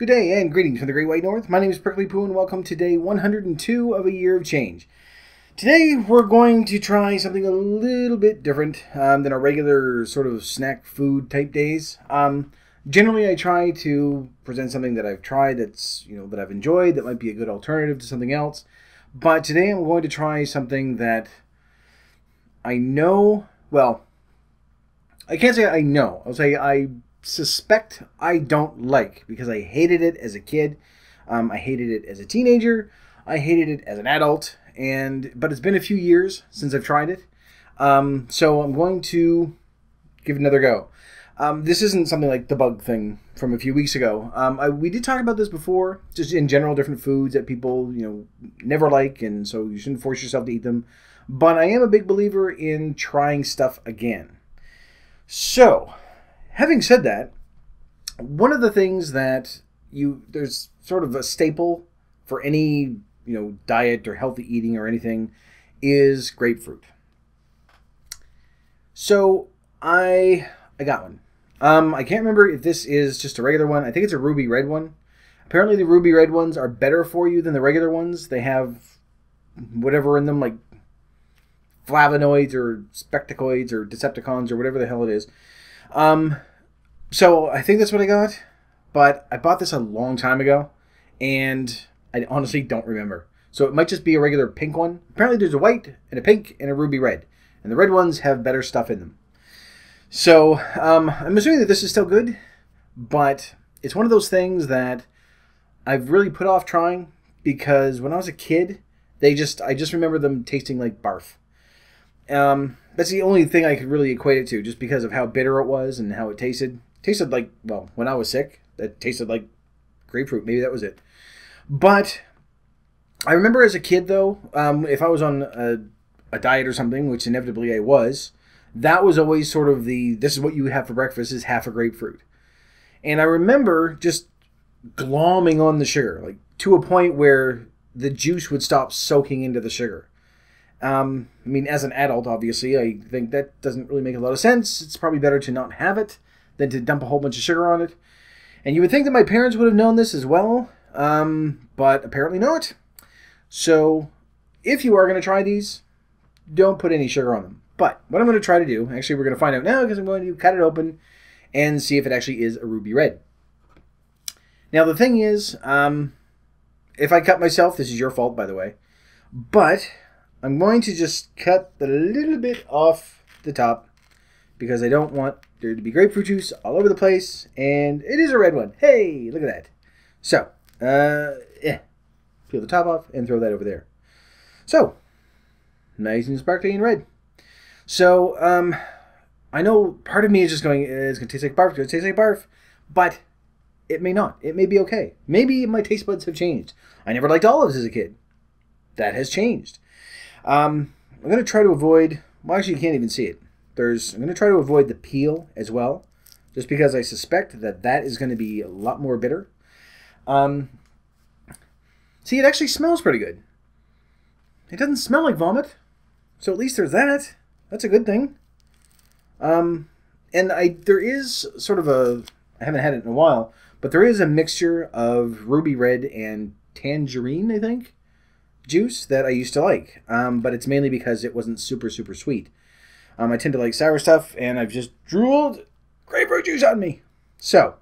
Good day and greetings from the Great White North. My name is Prickly Poo and welcome to day 102 of a year of change. Today we're going to try something a little bit different than our regular sort of snack food type days. Generally I try to present something that I've tried that I've enjoyed, that might be a good alternative to something else. But today I'm going to try something that I know, well, I can't say I know. I'll say I suspect I don't like because I hated it as a kid. I hated it as a teenager. I hated it as an adult. But it's been a few years since I've tried it. So I'm going to give it another go. This isn't something like the bug thing from a few weeks ago. We did talk about this before, just in general, different foods that people never like, and so you shouldn't force yourself to eat them. But I am a big believer in trying stuff again. So, having said that, one of the things that there's sort of a staple for any diet or healthy eating or anything is grapefruit. So I got one. I can't remember if this is just a regular one. I think it's a ruby red one. Apparently the ruby red ones are better for you than the regular ones. They have whatever in them, like flavonoids or spectacoids or decepticons or whatever the hell it is. So I think that's what I got, but I bought this a long time ago, and I honestly don't remember. So it might just be a regular pink one. Apparently there's a white and a pink and a ruby red, and the red ones have better stuff in them. So I'm assuming that this is still good, but it's one of those things that I've really put off trying because when I was a kid, I just remember them tasting like barf. That's the only thing I could really equate it to, just because of how bitter it was and how it tasted. It tasted like, well, when I was sick, it tasted like grapefruit. Maybe that was it. But I remember as a kid, though, if I was on a diet or something, which inevitably I was, that was always sort of this is what you have for breakfast, is half a grapefruit. And I remember just glomming on the sugar, like to a point where the juice would stop soaking into the sugar. I mean, as an adult, obviously, I think that doesn't really make a lot of sense. It's probably better to not have it than to dump a whole bunch of sugar on it. And you would think that my parents would have known this as well, but apparently not. So, if you are going to try these, don't put any sugar on them. But what I'm going to try to do, actually we're going to find out now because I'm going to cut it open and see if it actually is a ruby red. Now, the thing is, if I cut myself, this is your fault, by the way, but I'm going to just cut a little bit off the top because I don't want there to be grapefruit juice all over the place, and it is a red one. Hey, look at that. So, peel the top off and throw that over there. So, nice and sparkly and red. So, I know part of me is just going, it's going to taste like barf, it's going to taste like barf, but it may not. It may be okay. Maybe my taste buds have changed. I never liked olives as a kid. That has changed. I'm going to try to avoid, well, actually you can't even see it. I'm going to try to avoid the peel as well, just because I suspect that is going to be a lot more bitter. See, it actually smells pretty good. It doesn't smell like vomit, so at least there's that. That's a good thing. And there is sort of I haven't had it in a while, but there is a mixture of ruby red and tangerine, I think, juice that I used to like, but it's mainly because it wasn't super sweet. I tend to like sour stuff, and I've just drooled grapefruit juice on me. So,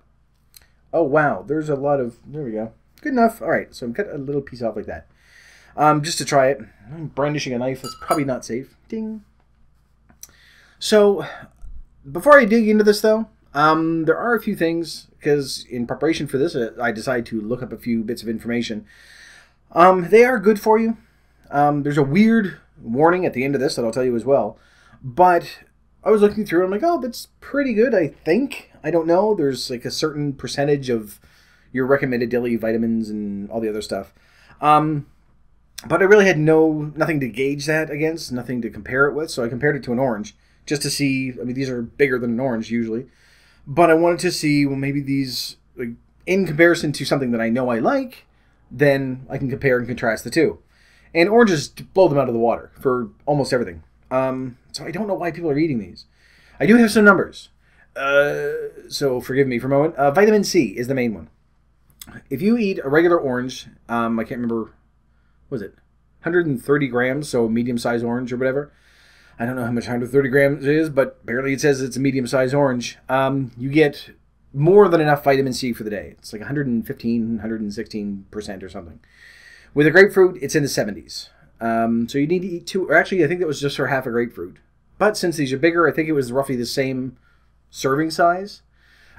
oh wow, there's a lot of, there we go. Good enough. All right, so I'm cut a little piece off like that. Just to try it. I'm brandishing a knife. That's probably not safe. Ding. So, before I dig into this though, there are a few things, because in preparation for this, I decided to look up a few bits of information. They are good for you. There's a weird warning at the end of this that I'll tell you as well. But I was looking through and I'm like, oh, that's pretty good, I think. I don't know. There's like a certain percentage of your recommended daily vitamins and all the other stuff. But I really had nothing to gauge that against, nothing to compare it with. So I compared it to an orange just to see. I mean, these are bigger than an orange usually. But I wanted to see, well, maybe these, like, in comparison to something that I know I like, then I can compare and contrast the two. And oranges blow them out of the water for almost everything. So I don't know why people are eating these. I do have some numbers. So forgive me for a moment. Vitamin C is the main one. if you eat a regular orange, I can't remember, what was it 130 grams, so medium-sized orange or whatever. I don't know how much 130 grams is, but apparently it says it's a medium-sized orange. You get more than enough vitamin C for the day. It's like 115, 116% or something. With a grapefruit, it's in the 70s. So you need to eat two, or actually I think that was just for half a grapefruit. But since these are bigger, I think it was roughly the same serving size.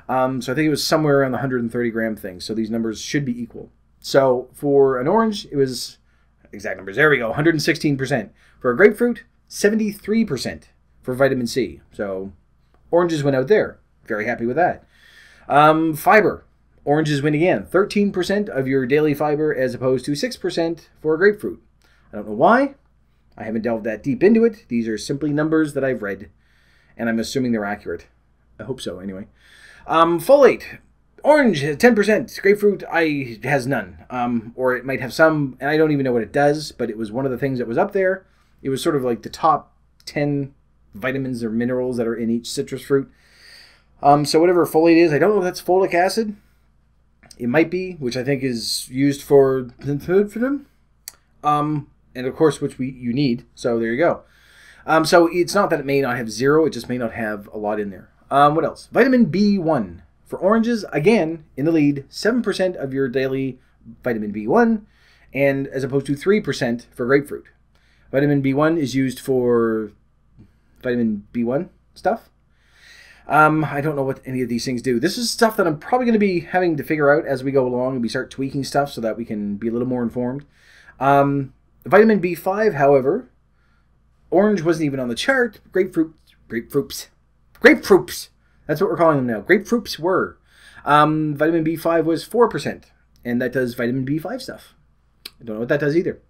So I think it was somewhere around the 130 gram thing. So these numbers should be equal. So for an orange, it was, exact numbers, there we go, 116%. For a grapefruit, 73% for vitamin C. So oranges went out there. Very happy with that. Fiber. Oranges win again. 13% of your daily fiber as opposed to 6% for a grapefruit. I don't know why. I haven't delved that deep into it. These are simply numbers that I've read, and I'm assuming they're accurate. I hope so, anyway. Folate. Orange has 10%. Grapefruit has none. Or it might have some, and I don't even know what it does, but it was one of the things that was up there. It was sort of like the top 10 vitamins or minerals that are in each citrus fruit. So whatever folate is, I don't know if that's folic acid. It might be, which I think is used for them. And of course, which you need. So there you go. So it's not that it may not have zero, it just may not have a lot in there. What else? Vitamin B1. For oranges, again, in the lead, 7% of your daily vitamin B1, and as opposed to 3% for grapefruit. Vitamin B1 is used for vitamin B1 stuff. I don't know what any of these things do. This is stuff that I'm probably going to be having to figure out as we go along and we start tweaking stuff so that we can be a little more informed. Vitamin B5, however, orange wasn't even on the chart. Grapefruits. That's what we're calling them now. Grapefruits were. Vitamin B5 was 4%, and that does vitamin B5 stuff. I don't know what that does either.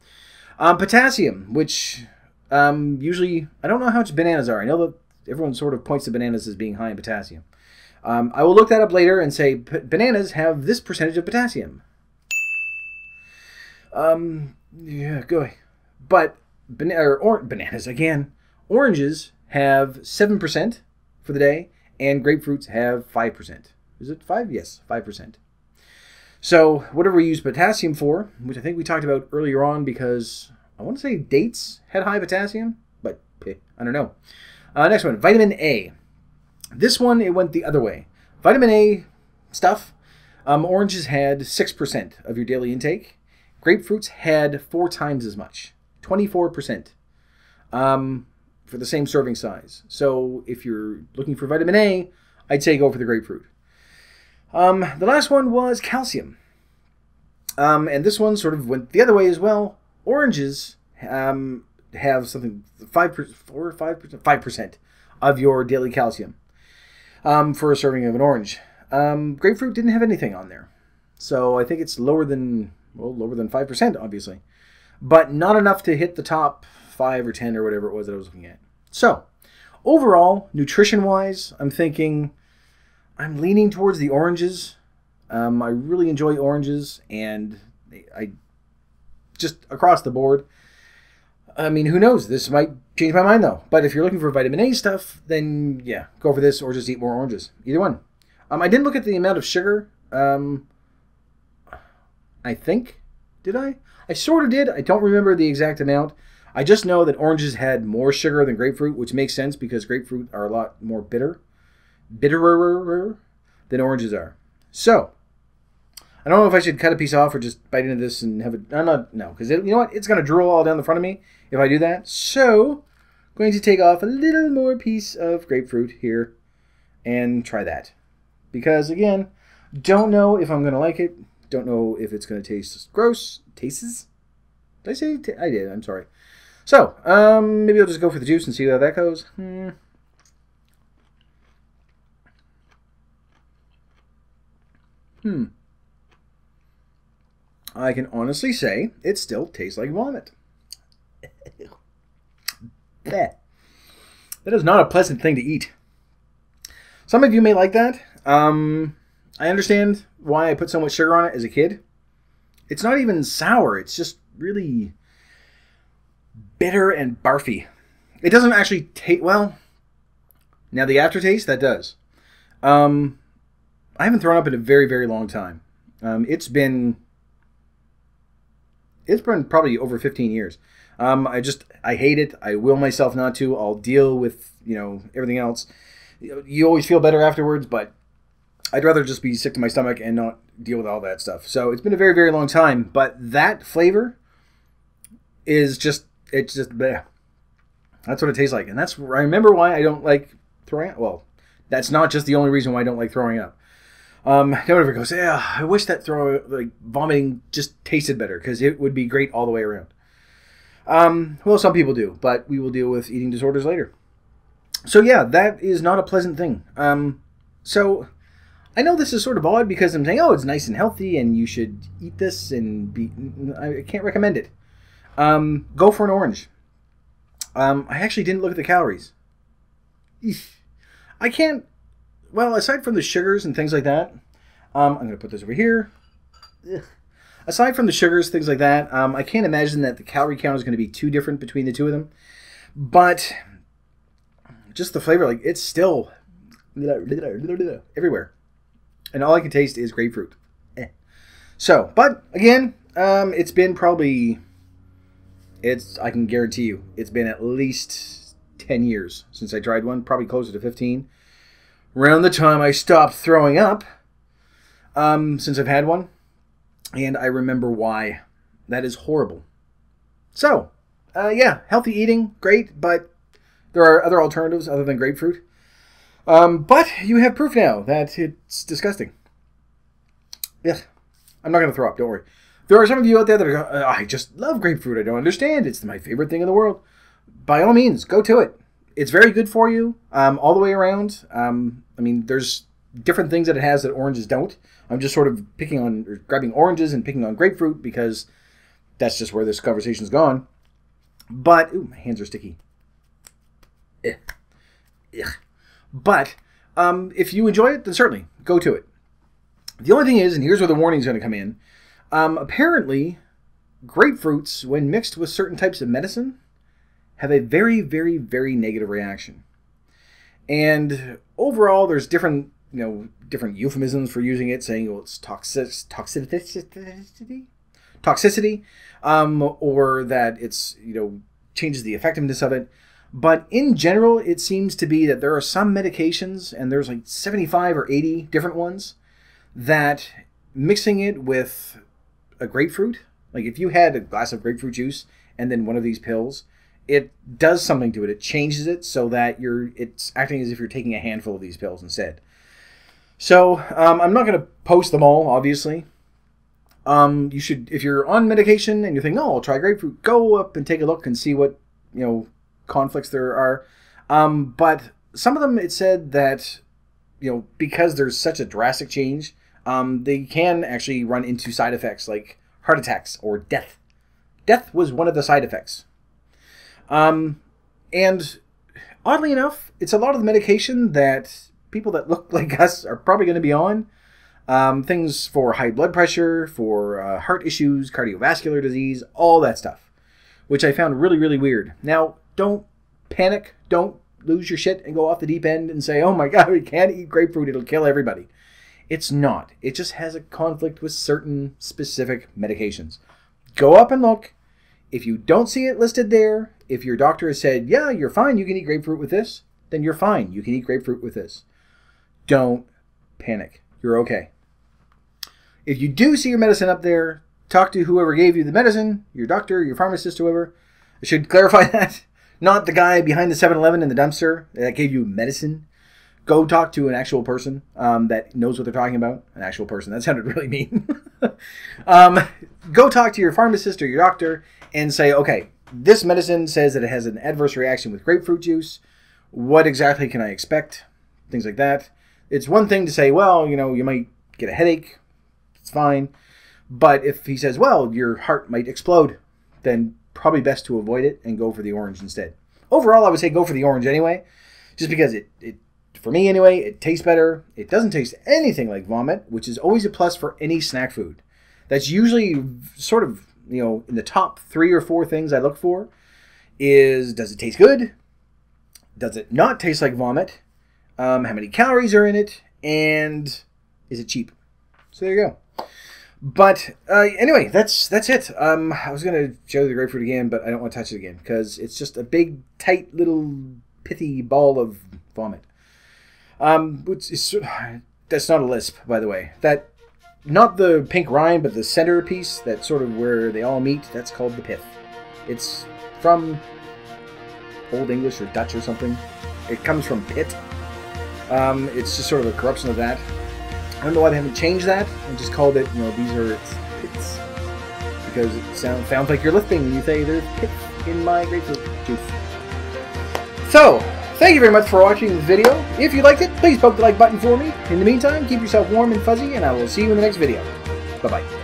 Potassium, which usually, I don't know how much bananas are. I know that everyone sort of points to bananas as being high in potassium. I will look that up later and say bananas have this percentage of potassium. Yeah, go ahead. But bananas again. Oranges have 7% for the day, and grapefruits have 5%. Is it 5? Yes, 5%. So whatever we use potassium for, which I think we talked about earlier on, because I want to say dates had high potassium, but I don't know. Next one, vitamin A. This one, it went the other way. Vitamin A stuff, oranges had 6% of your daily intake. Grapefruits had 4 times as much, 24%, for the same serving size. So if you're looking for vitamin A, I'd say go for the grapefruit. The last one was calcium. And this one sort of went the other way as well. Oranges have something 5% of your daily calcium for a serving of an orange. Grapefruit didn't have anything on there, so I think it's lower than 5%, obviously, but not enough to hit the top 5 or 10 or whatever it was that I was looking at. So overall, nutrition-wise, I'm thinking I'm leaning towards the oranges. I really enjoy oranges, and I just across the board. I mean, who knows? This might change my mind, though. But if you're looking for vitamin A stuff, then yeah, go for this or just eat more oranges. Either one. I didn't look at the amount of sugar. I think. Did I? I sort of did. I don't remember the exact amount. I just know that oranges had more sugar than grapefruit, which makes sense because grapefruit are a lot more bitterer than oranges are. So, I don't know if I should cut a piece off or just bite into this and have it. No, because you know what? It's going to drool all down the front of me if I do that. So, I'm going to take off a little more piece of grapefruit here and try that. Because, again, don't know if I'm going to like it. Don't know if it's going to taste gross. Tastes? Did I say? I did. I'm sorry. So, maybe I'll just go for the juice and see how that goes. I can honestly say it still tastes like vomit. That is not a pleasant thing to eat. Some of you may like that. I understand why I put so much sugar on it as a kid. It's not even sour. It's just really bitter and barfy. It doesn't actually taste... Well, now the aftertaste, that does. I haven't thrown up in a very, very long time. It's been probably over 15 years. I hate it. I will myself not to. I'll deal with, everything else. You always feel better afterwards, but I'd rather just be sick to my stomach and not deal with all that stuff. So it's been a very, very long time, but that flavor is it's just bleh. That's what it tastes like. And I remember why I don't like throwing up. Well, that's not just the only reason why I don't like throwing up. No one ever goes, yeah, I wish that vomiting just tasted better, because it would be great all the way around. Well, some people do, but we will deal with eating disorders later. So yeah, that is not a pleasant thing. So I know this is sort of odd because I'm saying, oh, it's nice and healthy and you should eat this I can't recommend it. Go for an orange. I actually didn't look at the calories. I can't, well, aside from the sugars and things like that, I'm going to put this over here. Ugh. Aside from the sugars, things like that, I can't imagine that the calorie count is going to be too different between the two of them. But just the flavor, like, it's still everywhere. And all I can taste is grapefruit. So, but again, it's been probably, I can guarantee you, it's been at least 10 years since I tried one, probably closer to 15. Around the time I stopped throwing up, since I've had one. And I remember why. That is horrible. So, yeah, healthy eating, great, but there are other alternatives other than grapefruit. But you have proof now that it's disgusting. Yeah, I'm not going to throw up, don't worry. There are some of you out there that are going, I just love grapefruit, I don't understand, it's my favorite thing in the world. By all means, go to it. It's very good for you, all the way around. I mean, there's different things that it has that oranges don't. I'm just sort of grabbing oranges and picking on grapefruit because that's just where this conversation's gone. But, ooh, my hands are sticky. Ugh. Ugh. But, if you enjoy it, then certainly, go to it. The only thing is, and here's where the warning's going to come in, apparently, grapefruits, when mixed with certain types of medicine, have a very, very, very negative reaction. And overall, there's different euphemisms for using it, saying, well, it's toxicity, or that it's, changes the effectiveness of it. But in general, it seems to be that there are some medications, and there's like 75 or 80 different ones, that mixing it with a grapefruit, like if you had a glass of grapefruit juice and then one of these pills, it does something to it. It changes it so that it's acting as if you're taking a handful of these pills instead. So I'm not going to post them all, obviously. You should, if you're on medication and you think, no, I'll try grapefruit, go up and take a look and see what, conflicts there are. But some of them, it said that, because there's such a drastic change, they can actually run into side effects like heart attacks or death. Death was one of the side effects. And oddly enough, it's a lot of the medication that people that look like us are probably going to be on. Things for high blood pressure, for heart issues, cardiovascular disease, all that stuff, which I found really, really weird. Now, don't panic. Don't lose your shit and go off the deep end and say, oh my God, we can't eat grapefruit. It'll kill everybody. It's not. It just has a conflict with certain specific medications. Go up and look. If you don't see it listed there, if your doctor has said, yeah, you're fine, you can eat grapefruit with this, then you're fine. You can eat grapefruit with this. Don't panic. You're okay. If you do see your medicine up there, talk to whoever gave you the medicine, your doctor, your pharmacist, whoever. I should clarify that. Not the guy behind the 7-Eleven in the dumpster that gave you medicine. Go talk to an actual person that knows what they're talking about. An actual person. That sounded really mean. Go talk to your pharmacist or your doctor and say, okay, this medicine says that it has an adverse reaction with grapefruit juice. What exactly can I expect? Things like that. It's one thing to say, well, you might get a headache. It's fine. But if he says, well, your heart might explode, then probably best to avoid it and go for the orange instead. Overall, I would say go for the orange anyway, just because it for me anyway, it tastes better. It doesn't taste anything like vomit, which is always a plus for any snack food. That's usually sort of, in the top 3 or 4 things I look for is, does it taste good? Does it not taste like vomit? How many calories are in it? And is it cheap? So there you go. But anyway, that's it. I was gonna show the grapefruit again, but I don't want to touch it again because it's just a big, tight, little, pithy ball of vomit. That's not a lisp, by the way. That not the pink rind, but the center piece. That's sort of where they all meet. That's called the pith. It's from Old English or Dutch or something. It comes from pit. It's just sort of a corruption of that. I don't know why they haven't changed that and just called it, these are its pits. Because it sounds like you're lisping when you say there's pits in my grapefruit juice. So, thank you very much for watching this video. If you liked it, please poke the like button for me. In the meantime, keep yourself warm and fuzzy, and I will see you in the next video. Bye-bye.